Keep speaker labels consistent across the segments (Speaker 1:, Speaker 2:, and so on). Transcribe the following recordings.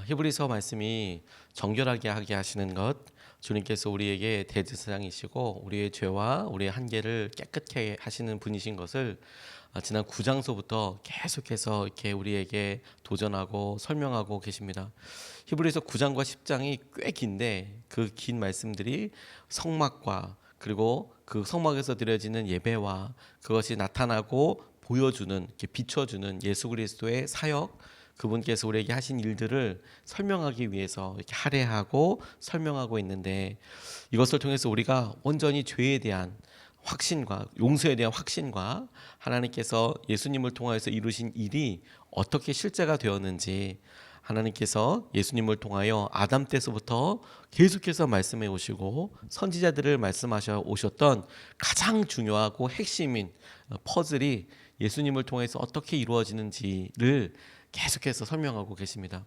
Speaker 1: 히브리서 말씀이 정결하게 하게 하시는 것, 주님께서 우리에게 대제사장이시고 우리의 죄와 우리의 한계를 깨끗게 하시는 분이신 것을 지난 9장서부터 계속해서 이렇게 우리에게 도전하고 설명하고 계십니다. 히브리서 9장과 10장이 꽤 긴데 그 긴 말씀들이 성막과 그리고 그 성막에서 드려지는 예배와 그것이 나타나고 보여주는, 이렇게 비춰주는 예수 그리스도의 사역, 그분께서 우리에게 하신 일들을 설명하기 위해서 이렇게 할애하고 설명하고 있는데, 이것을 통해서 우리가 온전히 죄에 대한 확신과 용서에 대한 확신과 하나님께서 예수님을 통하여서 이루신 일이 어떻게 실제가 되었는지, 하나님께서 예수님을 통하여 아담 때서부터 계속해서 말씀해 오시고 선지자들을 말씀하셔 오셨던 가장 중요하고 핵심인 퍼즐이 예수님을 통해서 어떻게 이루어지는지를 계속해서 설명하고 계십니다.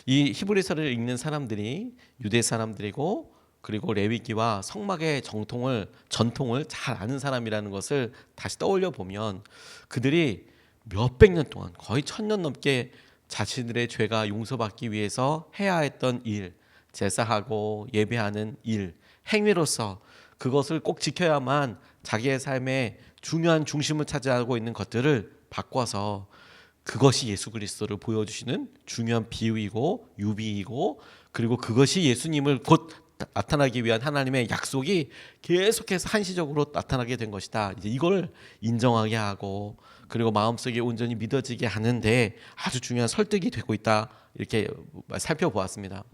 Speaker 1: 이 히브리서를 읽는 사람들이 유대 사람들이고 그리고 레위기와 성막의 전통을 잘 아는 사람이라는 것을 다시 떠올려 보면, 그들이 몇백 년 동안 거의 1000년 넘게 자신들의 죄가 용서받기 위해서 해야 했던 일, 제사하고 예배하는 일, 행위로서 그것을 꼭 지켜야만 자기의 삶의 중요한 중심을 차지하고 있는 것들을 바꿔서 그것이 예수 그리스도를 보여주시는 중요한 비유이고 유비이고, 그리고 그것이 예수님을 곧 나타나기 위한 하나님의 약속이 계속해서 한시적으로 나타나게 된 것이다. 이제 이걸 인정하게 하고 그리고 마음속에 온전히 믿어지게 하는데 아주 중요한 설득이 되고 있다, 이렇게 살펴보았습니다.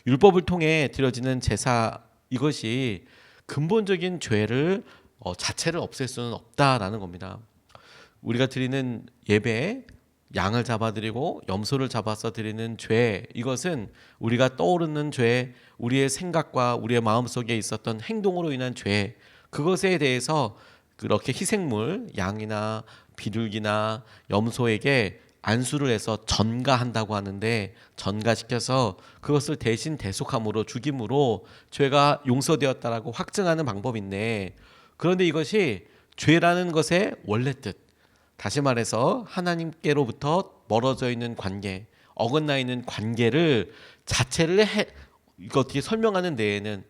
Speaker 1: 율법을 통해 드려지는 제사, 이것이 근본적인 죄를 자체를 없앨 수는 없다라는 겁니다. 우리가 드리는 예배, 양을 잡아드리고 염소를 잡아서 드리는 죄, 이것은 우리가 떠오르는 죄, 우리의 생각과 우리의 마음속에 있었던 행동으로 인한 죄, 그것에 대해서 그렇게 희생물, 양이나 비둘기나 염소에게 안수를 해서 전가한다고 하는데, 전가시켜서 그것을 대신 대속함으로, 죽임으로 죄가 용서되었다라고 확증하는 방법인데, 그런데 이것이 죄라는 것의 원래 뜻, 다시 말해서 하나님께로부터 멀어져 있는 관계, 어긋나 있는 관계를 자체를 이거 어떻게 설명하는 데에는,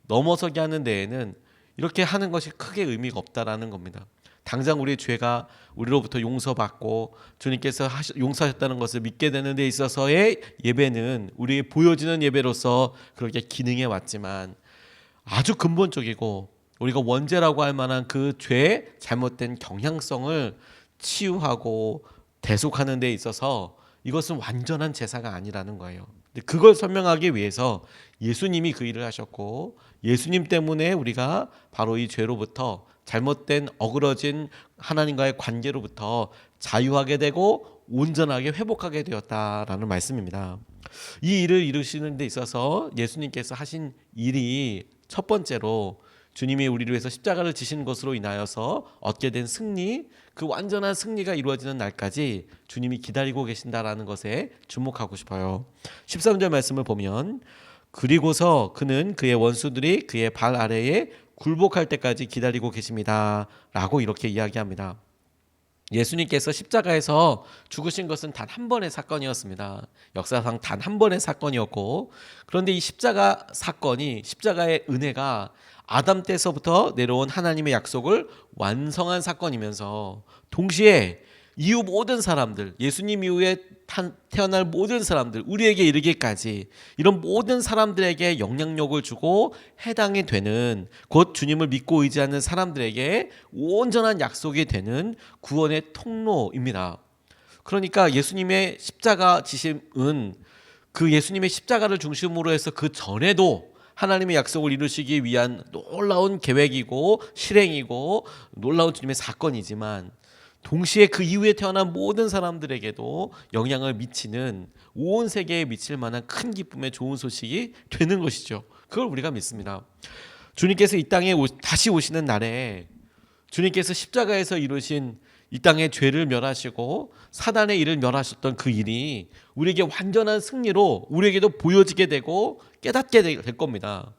Speaker 1: 넘어서게 하는 데에는 이렇게 하는 것이 크게 의미가 없다라는 겁니다. 당장 우리의 죄가 우리로부터 용서받고 주님께서 용서하셨다는 것을 믿게 되는 데 있어서의 예배는 우리의 보여지는 예배로서 그렇게 기능해 왔지만, 아주 근본적이고 우리가 원죄라고 할 만한 그 죄의 잘못된 경향성을 치유하고 대속하는 데 있어서 이것은 완전한 제사가 아니라는 거예요. 그걸 설명하기 위해서 예수님이 그 일을 하셨고, 예수님 때문에 우리가 바로 이 죄로부터, 잘못된 어그러진 하나님과의 관계로부터 자유하게 되고 온전하게 회복하게 되었다라는 말씀입니다. 이 일을 이루시는 데 있어서 예수님께서 하신 일이 첫 번째로 주님이 우리를 위해서 십자가를 지신 것으로 인하여서 얻게 된 승리, 그 완전한 승리가 이루어지는 날까지 주님이 기다리고 계신다라는 것에 주목하고 싶어요. 13절 말씀을 보면, 그리고서 그는 그의 원수들이 그의 발 아래에 굴복할 때까지 기다리고 계십니다 라고 이렇게 이야기합니다. 예수님께서 십자가에서 죽으신 것은 단 한 번의 사건이었습니다. 역사상 단 한 번의 사건이었고, 그런데 이 십자가 사건이, 십자가의 은혜가 아담 때서부터 내려온 하나님의 약속을 완성한 사건이면서 동시에 이후 모든 사람들, 예수님 이후에 태어날 모든 사람들, 우리에게 이르기까지 이런 모든 사람들에게 영향력을 주고 해당이 되는, 곧 주님을 믿고 의지하는 사람들에게 온전한 약속이 되는 구원의 통로입니다. 그러니까 예수님의 십자가 지심은 그 예수님의 십자가를 중심으로 해서 그 전에도 하나님의 약속을 이루시기 위한 놀라운 계획이고 실행이고 놀라운 주님의 사건이지만, 동시에 그 이후에 태어난 모든 사람들에게도 영향을 미치는, 온 세계에 미칠 만한 큰 기쁨의 좋은 소식이 되는 것이죠. 그걸 우리가 믿습니다. 주님께서 이 땅에 다시 오시는 날에 주님께서 십자가에서 이루신 이 땅의 죄를 멸하시고 사단의 일을 멸하셨던 그 일이 우리에게 완전한 승리로 우리에게도 보여지게 되고 깨닫게 될 겁니다.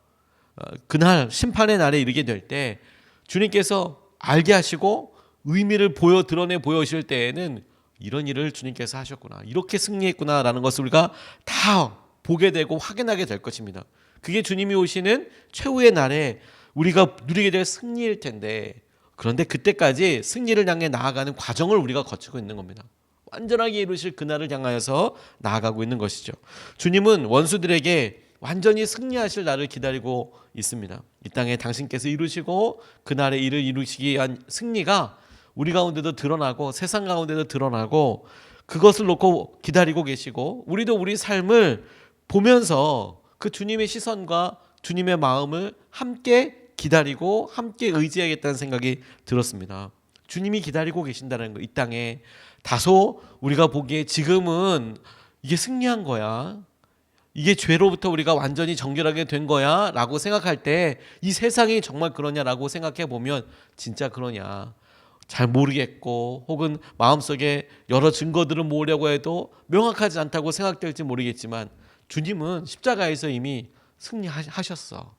Speaker 1: 그날 심판의 날에 이르게 될 때 주님께서 알게 하시고 의미를 드러내 보여주실 때에는 이런 일을 주님께서 하셨구나, 이렇게 승리했구나라는 것을 우리가 다 보게 되고 확인하게 될 것입니다. 그게 주님이 오시는 최후의 날에 우리가 누리게 될 승리일 텐데, 그런데 그때까지 승리를 향해 나아가는 과정을 우리가 거치고 있는 겁니다. 완전하게 이루실 그날을 향하여서 나아가고 있는 것이죠. 주님은 원수들에게 완전히 승리하실 날을 기다리고 있습니다. 이 땅에 당신께서 이루시고 그날에 이를 이루시기 위한 승리가 우리 가운데도 드러나고 세상 가운데도 드러나고, 그것을 놓고 기다리고 계시고, 우리도 우리 삶을 보면서 그 주님의 시선과 주님의 마음을 함께 기다리고 함께 의지하겠다는 생각이 들었습니다. 주님이 기다리고 계신다는 거, 이 땅에 다소 우리가 보기에 지금은 이게 승리한 거야, 이게 죄로부터 우리가 완전히 정결하게 된 거야 라고 생각할 때, 이 세상이 정말 그러냐라고 생각해 보면 진짜 그러냐 잘 모르겠고, 혹은 마음속에 여러 증거들을 모으려고 해도 명확하지 않다고 생각될지 모르겠지만, 주님은 십자가에서 이미 승리하셨어.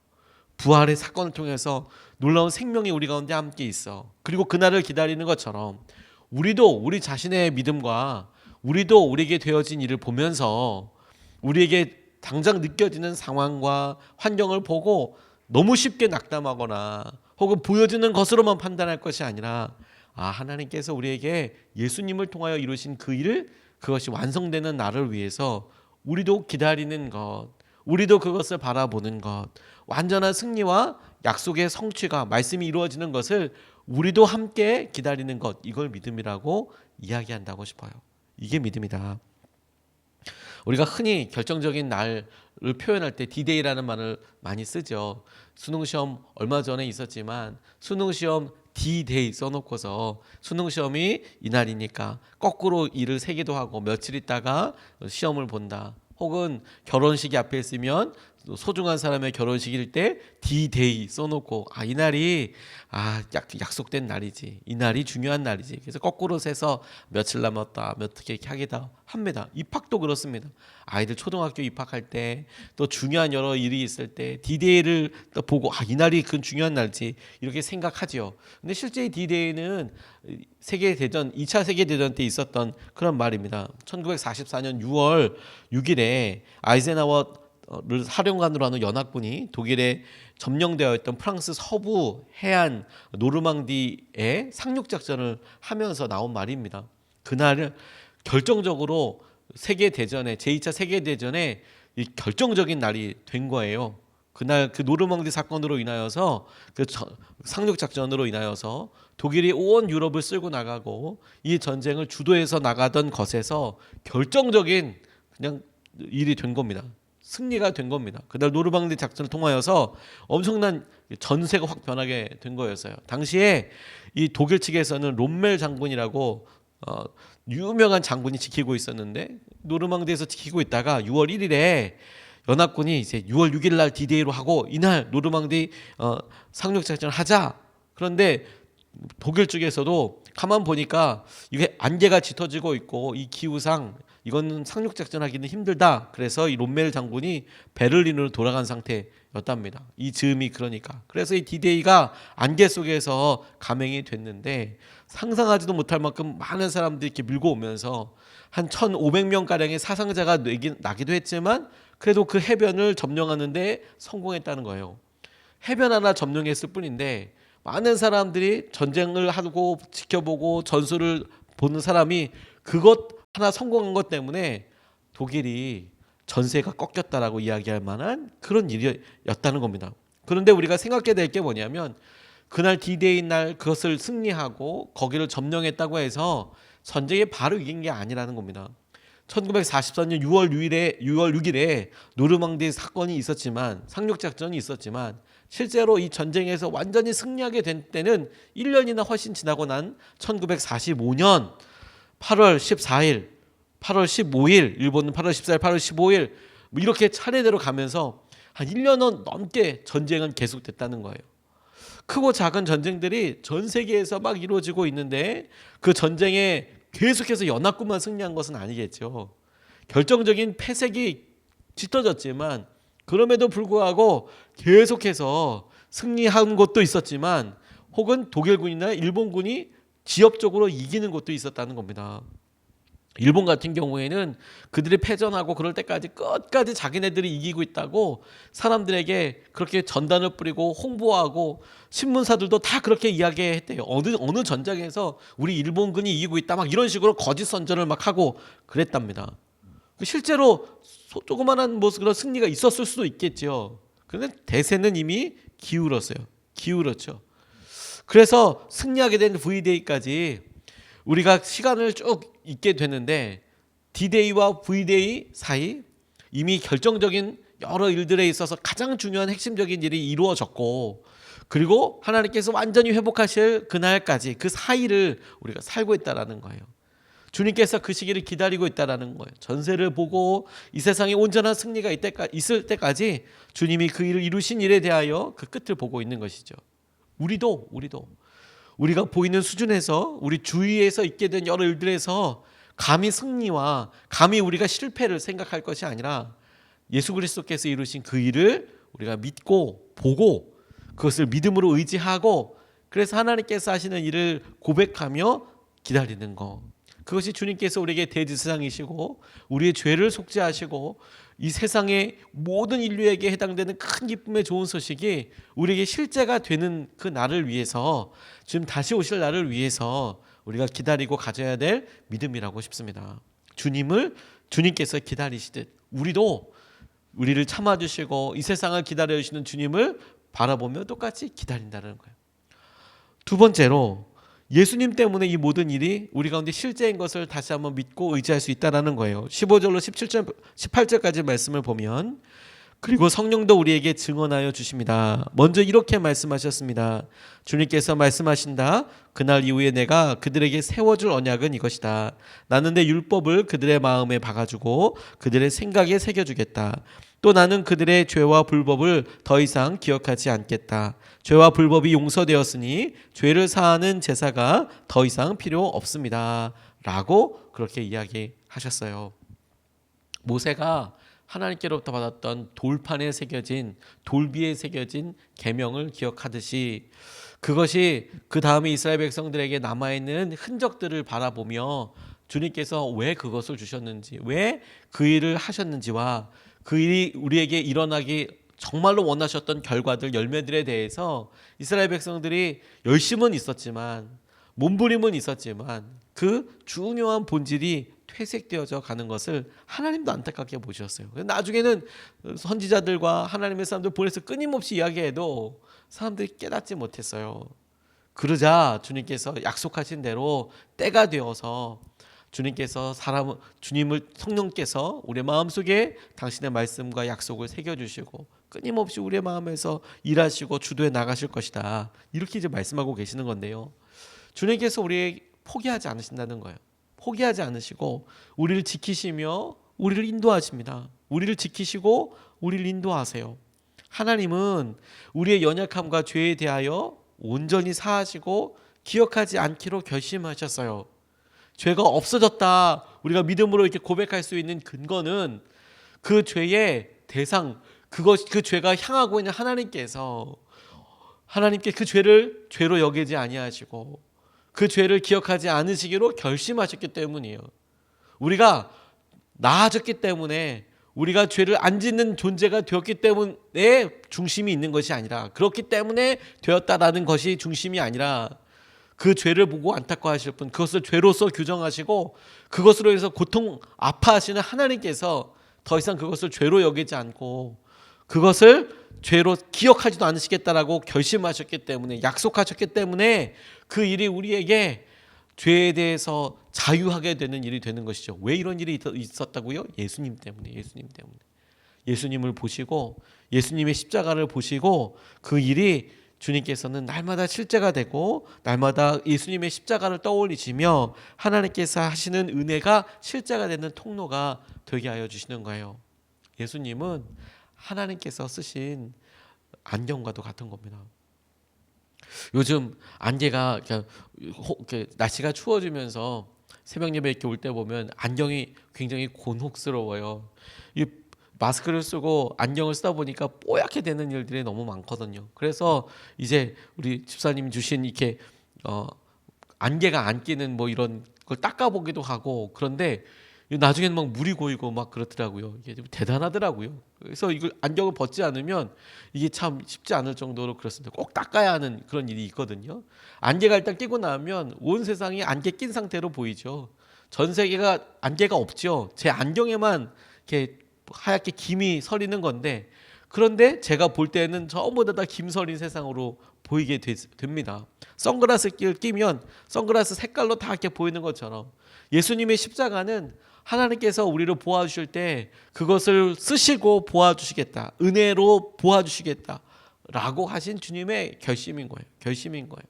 Speaker 1: 부활의 사건을 통해서 놀라운 생명이 우리 가운데 함께 있어. 그리고 그날을 기다리는 것처럼 우리도 우리 자신의 믿음과 우리도 우리에게 되어진 일을 보면서 우리에게 당장 느껴지는 상황과 환경을 보고 너무 쉽게 낙담하거나 혹은 보여지는 것으로만 판단할 것이 아니라, 하나님께서 우리에게 예수님을 통하여 이루신 그 일, 그것이 완성되는 날을 위해서 우리도 기다리는 것, 우리도 그것을 바라보는 것, 완전한 승리와 약속의 성취가, 말씀이 이루어지는 것을 우리도 함께 기다리는 것, 이걸 믿음이라고 이야기한다고 싶어요. 이게 믿음이다. 우리가 흔히 결정적인 날을 표현할 때 D-Day라는 말을 많이 쓰죠. 수능시험 얼마 전에 있었지만 수능시험 D-Day 써놓고서 수능시험이 이날이니까 거꾸로 일을 세기도 하고 며칠 있다가 시험을 본다. 혹은 결혼식이 앞에 있으면 소중한 사람의 결혼식일 때 D-Day 써놓고, 이날이 약속된 날이지, 이날이 중요한 날이지, 그래서 거꾸로 세서 며칠 남았다 어떻게 하기도 합니다. 입학도 그렇습니다. 아이들 초등학교 입학할 때 또 중요한 여러 일이 있을 때 D-Day를 또 보고 이날이 그 중요한 날이지 이렇게 생각하지요. 근데 실제 D-Day는 세계대전 2차 세계대전 때 있었던 그런 말입니다. 1944년 6월 6일에 아이젠하워를 사령관으로 하는 연합군이 독일에 점령되어 있던 프랑스 서부 해안 노르망디에 상륙작전을 하면서 나온 말입니다. 그날을 결정적으로 세계대전에, 제2차 세계대전에 이 결정적인 날이 된 거예요. 그날 그 노르망디 사건으로 인하여서, 그 상륙작전으로 인하여서 독일이 온 유럽을 쓸고 나가고 이 전쟁을 주도해서 나가던 것에서 결정적인 그냥 일이 된 겁니다. 승리가 된 겁니다. 그날 노르망디 작전을 통하여서 엄청난 전세가 확 변하게 된 거였어요. 당시에 이 독일 측에서는 롬멜 장군이라고 유명한 장군이 지키고 있었는데, 노르망디에서 지키고 있다가 6월 1일에 연합군이 이제 6월 6일 날 D-Day로 하고 이날 노르망디 상륙 작전을 하자. 그런데 독일 쪽에서도 가만 보니까 이게 안개가 짙어지고 있고 이 기후상 이거는 상륙작전 하기는 힘들다. 그래서 이 롬멜 장군이 베를린으로 돌아간 상태였답니다. 이 즈음이 그러니까. 그래서 이 D-Day가 안개 속에서 감행이 됐는데, 상상하지도 못할 만큼 많은 사람들이 이렇게 밀고 오면서 한 1,500명가량의 사상자가 나기도 했지만 그래도 그 해변을 점령하는데 성공했다는 거예요. 해변 하나 점령했을 뿐인데 많은 사람들이 전쟁을 하고 지켜보고 전술을 보는 사람이 그것 하나 성공한 것 때문에 독일이 전세가 꺾였다라고 이야기할 만한 그런 일이었다는 겁니다. 그런데 우리가 생각해야 될 게 뭐냐면, 그날 D-Day 날 그것을 승리하고 거기를 점령했다고 해서 전쟁에 바로 이긴 게 아니라는 겁니다. 1944년 6월 6일에 노르망디 사건이 있었지만, 상륙작전이 있었지만, 실제로 이 전쟁에서 완전히 승리하게 된 때는 1년이나 훨씬 지나고 난 1945년 8월 14일, 8월 15일, 일본은 8월 14일, 8월 15일 이렇게 차례대로 가면서 한 1년 넘게 전쟁은 계속됐다는 거예요. 크고 작은 전쟁들이 전 세계에서 막 이루어지고 있는데 그 전쟁에 계속해서 연합군만 승리한 것은 아니겠죠. 결정적인 패색이 짙어졌지만 그럼에도 불구하고 계속해서 승리한 것도 있었지만, 혹은 독일군이나 일본군이 지역적으로 이기는 것도 있었다는 겁니다. 일본 같은 경우에는 그들이 패전하고 그럴 때까지 끝까지 자기네들이 이기고 있다고 사람들에게 그렇게 전단을 뿌리고 홍보하고 신문사들도 다 그렇게 이야기했대요. 어느 전장에서 우리 일본군이 이기고 있다 막 이런 식으로 거짓 선전을 막 하고 그랬답니다. 실제로 조그만한 뭐 그런 승리가 있었을 수도 있겠죠. 그런데 대세는 이미 기울었죠. 그래서 승리하게 된 V-Day까지 우리가 시간을 쭉 있게 되는데 D-Day와 V-Day 사이 이미 결정적인 여러 일들에 있어서 가장 중요한 핵심적인 일이 이루어졌고, 그리고 하나님께서 완전히 회복하실 그날까지 그 사이를 우리가 살고 있다라는 거예요. 주님께서 그 시기를 기다리고 있다라는 거예요. 전세를 보고 이 세상에 온전한 승리가 있을 때까지 주님이 그 일을 이루신 일에 대하여 그 끝을 보고 있는 것이죠. 우리도 우리가 보이는 수준에서 우리 주위에서 있게 된 여러 일들에서 감히 승리와 감히 우리가 실패를 생각할 것이 아니라 예수 그리스도께서 이루신 그 일을 우리가 믿고 보고 그것을 믿음으로 의지하고, 그래서 하나님께서 하시는 일을 고백하며 기다리는 것, 그것이 주님께서 우리에게 대제사장이시고 우리의 죄를 속죄하시고 이 세상의 모든 인류에게 해당되는 큰 기쁨의 좋은 소식이 우리에게 실제가 되는 그 날을 위해서, 지금 다시 오실 날을 위해서 우리가 기다리고 가져야 될 믿음이라고 싶습니다. 주님께서 기다리시듯 우리를 참아주시고 이 세상을 기다려주시는 주님을 바라보며 똑같이 기다린다는 거예요. 두 번째로, 예수님 때문에 이 모든 일이 우리 가운데 실제인 것을 다시 한번 믿고 의지할 수 있다는 거예요. 15절로 18절까지 말씀을 보면, 그리고 성령도 우리에게 증언하여 주십니다. 먼저 이렇게 말씀하셨습니다. 주님께서 말씀하신다. 그날 이후에 내가 그들에게 세워줄 언약은 이것이다. 나는 내 율법을 그들의 마음에 박아주고 그들의 생각에 새겨주겠다. 또 나는 그들의 죄와 불법을 더 이상 기억하지 않겠다. 죄와 불법이 용서되었으니 죄를 사하는 제사가 더 이상 필요 없습니다. 라고 그렇게 이야기하셨어요. 모세가 하나님께로부터 받았던 돌판에 새겨진, 돌비에 새겨진 계명을 기억하듯이, 그것이 그 다음에 이스라엘 백성들에게 남아있는 흔적들을 바라보며 주님께서 왜 그것을 주셨는지, 왜 그 일을 하셨는지와 그 일이 우리에게 일어나기 정말로 원하셨던 결과들, 열매들에 대해서 이스라엘 백성들이 열심은 있었지만, 몸부림은 있었지만 그 중요한 본질이 퇴색되어져 가는 것을 하나님도 안타깝게 보셨어요. 나중에는 선지자들과 하나님의 사람들 보내서 끊임없이 이야기해도 사람들이 깨닫지 못했어요. 그러자 주님께서 약속하신 대로 때가 되어서 주님을 성령께서 우리의 마음속에 당신의 말씀과 약속을 새겨주시고 끊임없이 우리의 마음에서 일하시고 주도해 나가실 것이다. 이렇게 이제 말씀하고 계시는 건데요. 주님께서 우리에게 포기하지 않으신다는 거예요. 포기하지 않으시고 우리를 지키시며 우리를 인도하십니다. 우리를 지키시고 우리를 인도하세요. 하나님은 우리의 연약함과 죄에 대하여 온전히 사하시고 기억하지 않기로 결심하셨어요. 죄가 없어졌다, 우리가 믿음으로 이렇게 고백할 수 있는 근거는 그 죄의 대상, 그 죄가 향하고 있는 하나님께 그 죄를 죄로 여기지 아니하시고 그 죄를 기억하지 않으시기로 결심하셨기 때문이에요. 우리가 나아졌기 때문에, 우리가 죄를 안 짓는 존재가 되었기 때문에 중심이 있는 것이 아니라, 그렇기 때문에 되었다라는 것이 중심이 아니라, 그 죄를 보고 안타까워하실 분, 그것을 죄로서 규정하시고 그것으로 해서 고통 아파하시는 하나님께서 더 이상 그것을 죄로 여기지 않고 그것을 죄로 기억하지도 않으시겠다라고 결심하셨기 때문에, 약속하셨기 때문에 그 일이 우리에게 죄에 대해서 자유하게 되는 일이 되는 것이죠. 왜 이런 일이 있었다고요? 예수님 때문에. 예수님을 보시고 예수님의 십자가를 보시고 그 일이 주님께서는 날마다 실제가 되고 날마다 예수님의 십자가를 떠올리시며 하나님께서 하시는 은혜가 실제가 되는 통로가 되게 하여 주시는 거예요. 예수님은 하나님께서 쓰신 안경과도 같은 겁니다. 요즘 안개가 날씨가 추워지면서 새벽 예배 이렇게 올 때 보면 안경이 굉장히 곤혹스러워요. 이 마스크를 쓰고 안경을 쓰다 보니까 뽀얗게 되는 일들이 너무 많거든요. 그래서 이제 우리 집사님이 주신 이렇게 안개가 안 끼는 뭐 이런 그걸 닦아보기도 하고 그런데 나중에는 막 물이 고이고 막 그렇더라고요. 이게 좀 대단하더라고요. 그래서 이걸 안경을 벗지 않으면 이게 참 쉽지 않을 정도로 그렇습니다. 꼭 닦아야 하는 그런 일이 있거든요. 안개가 일단 끼고 나면 온 세상이 안개 낀 상태로 보이죠. 전 세계가 안개가 없죠. 제 안경에만 이렇게 하얗게 김이 서리는 건데 그런데 제가 볼 때는 전부 다 김 서린 세상으로 보이게 됩니다. 선글라스를 끼면 선글라스 색깔로 다 이렇게 보이는 것처럼 예수님의 십자가는 하나님께서 우리를 보아주실 때 그것을 쓰시고 보아주시겠다. 은혜로 보아주시겠다. 라고 하신 주님의 결심인 거예요. 결심인 거예요.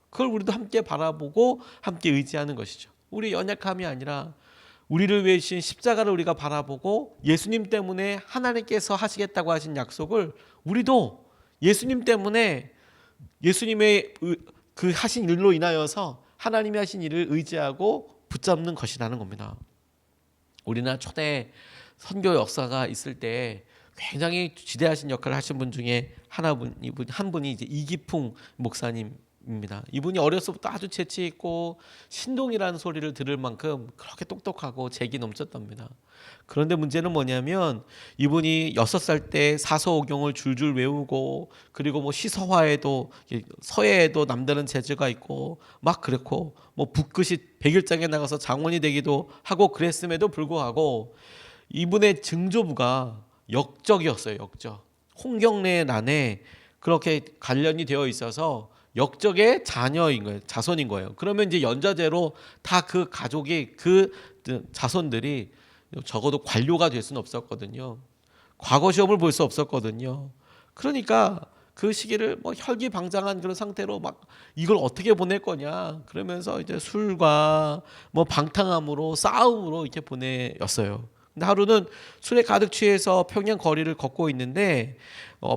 Speaker 1: 그걸 우리도 함께 바라보고 함께 의지하는 것이죠. 우리 연약함이 아니라 우리를 위해 주신 십자가를 우리가 바라보고 예수님 때문에 하나님께서 하시겠다고 하신 약속을 우리도 예수님 때문에 예수님의 그 하신 일로 인하여서 하나님이 하신 일을 의지하고 붙잡는 것이라는 겁니다. 우리나라 초대 선교 역사가 있을 때 굉장히 지대하신 역할을 하신 분 중에 한 분이 이제 이기풍 목사님입니다. 이분이 어려서부터 아주 재치 있고 신동이라는 소리를 들을 만큼 그렇게 똑똑하고 재기 넘쳤답니다. 그런데 문제는 뭐냐면 이분이 6살 때 사서오경을 줄줄 외우고 그리고 뭐 시서화에도 서예에도 남다른 재주가 있고 막 그렇고 뭐 붓끝이 백일장에 나가서 장원이 되기도 하고 그랬음에도 불구하고 이분의 증조부가 역적이었어요. 역적. 홍경래 난에 그렇게 관련이 되어 있어서 역적의 자녀인 거예요. 자손인 거예요. 그러면 이제 연좌제로 다 그 가족이 그 자손들이 적어도 관료가 될 수는 없었거든요. 과거 시험을 볼 수 없었거든요. 그러니까 그 시기를 뭐 혈기방장한 그런 상태로 막 이걸 어떻게 보낼 거냐 그러면서 이제 술과 뭐 방탕함으로 싸움으로 이렇게 보내었어요. 근데 하루는 술에 가득 취해서 평양 거리를 걷고 있는데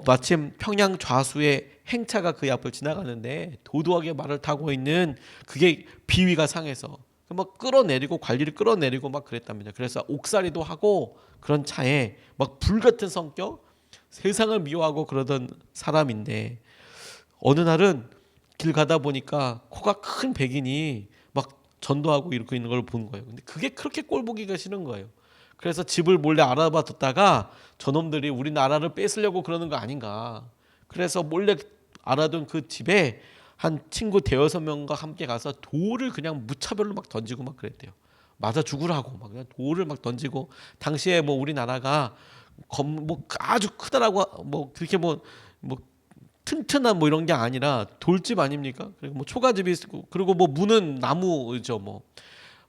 Speaker 1: 마침 평양 좌수의 행차가 그 앞을 지나가는데 도도하게 말을 타고 있는 그게 비위가 상해서 막 끌어내리고 관리를 끌어내리고 막 그랬답니다. 그래서 옥살이도 하고 그런 차에 막 불같은 성격, 세상을 미워하고 그러던 사람인데 어느 날은 길 가다 보니까 코가 큰 백인이 막 전도하고 이러고 있는 걸 본 거예요. 근데 그게 그렇게 꼴보기가 싫은 거예요. 그래서 집을 몰래 알아봤다가 저놈들이 우리나라를 뺏으려고 그러는 거 아닌가. 그래서 몰래 알아둔 그 집에 한 친구 대여섯 명과 함께 가서 돌을 그냥 무차별로 막 던지고 막 그랬대요. 맞아 죽으라고 막 그냥 돌을 막 던지고 당시에 뭐 우리나라가 뭐 아주 크다라고 뭐 그렇게 뭐 튼튼한 뭐 이런 게 아니라 돌집 아닙니까? 그리고 뭐 초가집이 있고 그리고 뭐 문은 나무죠 뭐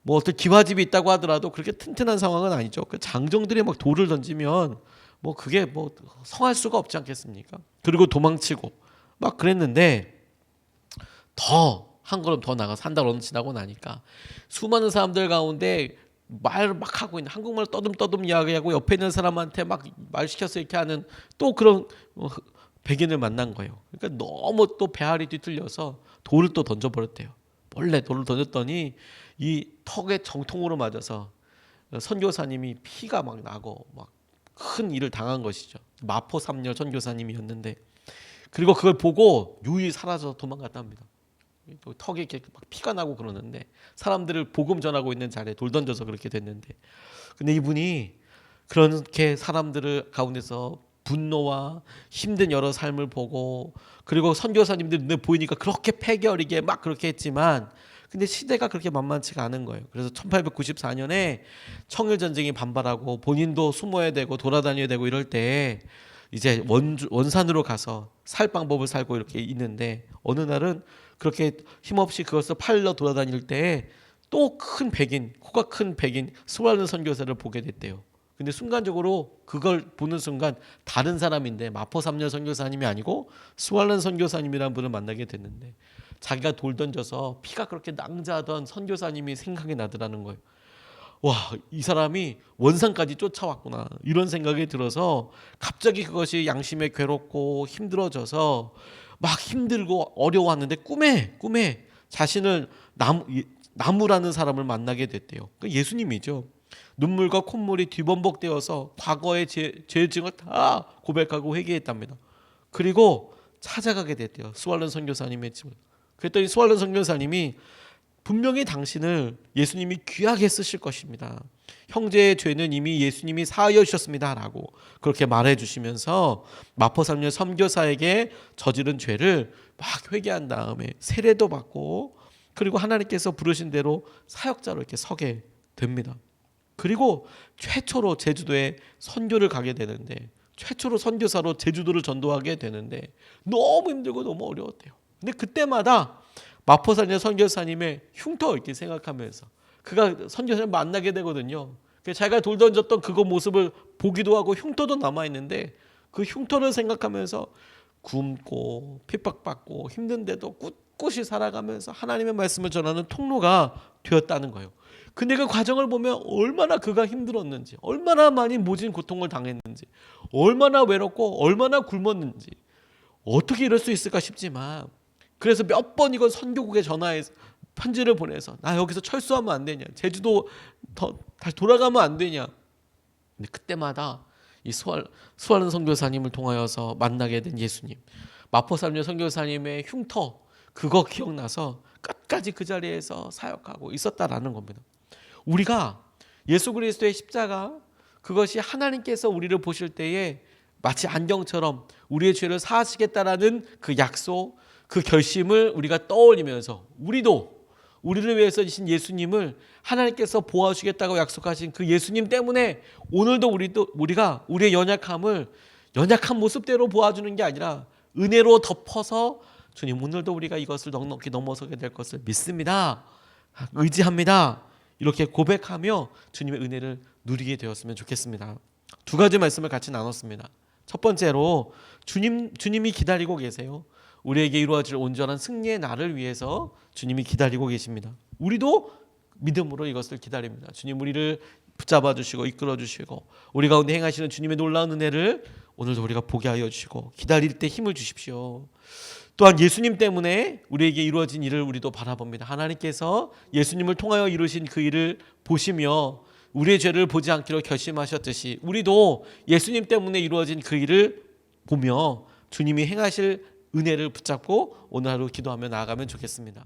Speaker 1: 어떤 기와집이 있다고 하더라도 그렇게 튼튼한 상황은 아니죠. 그 장정들이 막 돌을 던지면 뭐 그게 뭐 성할 수가 없지 않겠습니까? 그리고 도망치고 막 그랬는데 더 한 걸음 더 나가서 한 달 어느 지나고 나니까 수많은 사람들 가운데 말을 막 하고 있는 한국말 떠듬떠듬 이야기하고 옆에 있는 사람한테 막 말 시켜서 이렇게 하는 또 그런 백인을 만난 거예요. 그러니까 너무 또 배알이 뒤틀려서 돌을 또 던져버렸대요. 원래 돌을 던졌더니 이 턱에 정통으로 맞아서 선교사님이 피가 막 나고 막 큰 일을 당한 것이죠. 마포 3녀 선교사님이었는데 그리고 그걸 보고 유유히 사라져 도망갔답니다. 턱에 이렇게 막 피가 나고 그러는데 사람들을 복음 전하고 있는 자리에 돌 던져서 그렇게 됐는데 근데 이분이 그렇게 사람들을 가운데서 분노와 힘든 여러 삶을 보고 그리고 선교사님들 눈에 보이니까 그렇게 폐결이게 막 그렇게 했지만 근데 시대가 그렇게 만만치가 않은 거예요. 그래서 1894년에 청일전쟁이 반발하고 본인도 숨어야 되고 돌아다녀야 되고 이럴 때 이제 원산으로 가서 살 방법을 살고 이렇게 있는데 어느 날은 그렇게 힘없이 그것을 팔러 돌아다닐 때 또 큰 백인, 코가 큰 백인 스왈른 선교사를 보게 됐대요. 근데 순간적으로 그걸 보는 순간 다른 사람인데 마포 3년 선교사님이 아니고 스왈른 선교사님이라는 분을 만나게 됐는데 자기가 돌 던져서 피가 그렇게 낭자하던 선교사님이 생각이 나더라는 거예요. 와, 이 사람이 원산까지 쫓아왔구나 이런 생각이 들어서 갑자기 그것이 양심에 괴롭고 힘들어져서 막 힘들고 어려웠는데 꿈에 자신을 나무라는 사람을 만나게 됐대요. 예수님이죠. 눈물과 콧물이 뒤범벅되어서 과거의 죄증을 다 고백하고 회개했답니다. 그리고 찾아가게 됐대요. 스왈른 선교사님의 집을. 그랬더니 스왈른 선교사님이 분명히 당신을 예수님이 귀하게 쓰실 것입니다. 형제의 죄는 이미 예수님이 사하여 주셨습니다 라고 그렇게 말해 주시면서 마포 3년 선교사에게 저지른 죄를 막 회개한 다음에 세례도 받고 그리고 하나님께서 부르신 대로 사역자로 이렇게 서게 됩니다. 그리고 최초로 제주도에 선교를 가게 되는데, 최초로 선교사로 제주도를 전도하게 되는데 너무 힘들고 너무 어려웠대요. 근데 그때마다 마포사녀 선교사님의 흉터 이렇게 생각하면서 그가 선교사를 만나게 되거든요. 자기가 돌 던졌던 그거 모습을 보기도 하고 흉터도 남아있는데 그 흉터를 생각하면서 굶고 핍박받고 힘든데도 꿋꿋이 살아가면서 하나님의 말씀을 전하는 통로가 되었다는 거예요. 근데 그 과정을 보면 얼마나 그가 힘들었는지, 얼마나 많이 모진 고통을 당했는지, 얼마나 외롭고 얼마나 굶었는지 어떻게 이럴 수 있을까 싶지만, 그래서 몇 번 이건 선교국에 전화해서 편지를 보내서 나 여기서 철수하면 안 되냐, 제주도 다시 돌아가면 안 되냐. 근데 그때마다 이 수아른 선교사님을 통하여서 만나게 된 예수님, 마포삼녀 선교사님의 흉터 그거 기억나서 끝까지 그 자리에서 사역하고 있었다라는 겁니다. 우리가 예수 그리스도의 십자가, 그것이 하나님께서 우리를 보실 때에 마치 안경처럼 우리의 죄를 사하시겠다라는 그 약속, 그 결심을 우리가 떠올리면서 우리를 위해서 주신 예수님을 하나님께서 보호하시겠다고 약속하신 그 예수님 때문에 오늘도 우리가 우리의 연약함을 연약한 모습대로 보아주는 게 아니라 은혜로 덮어서 주님, 오늘도 우리가 이것을 넉넉히 넘어서게 될 것을 믿습니다, 의지합니다, 이렇게 고백하며 주님의 은혜를 누리게 되었으면 좋겠습니다. 두 가지 말씀을 같이 나눴습니다. 첫 번째로 주님이 기다리고 계세요. 우리에게 이루어질 온전한 승리의 날을 위해서 주님이 기다리고 계십니다. 우리도 믿음으로 이것을 기다립니다. 주님 우리를 붙잡아 주시고 이끌어 주시고 우리 가운데 행하시는 주님의 놀라운 은혜를 오늘도 우리가 보게 하여 주시고 기다릴 때 힘을 주십시오. 또한 예수님 때문에 우리에게 이루어진 일을 우리도 바라봅니다. 하나님께서 예수님을 통하여 이루신 그 일을 보시며 우리의 죄를 보지 않기로 결심하셨듯이 우리도 예수님 때문에 이루어진 그 일을 보며 주님이 행하실 은혜를 붙잡고 오늘 하루 기도하며 나아가면 좋겠습니다.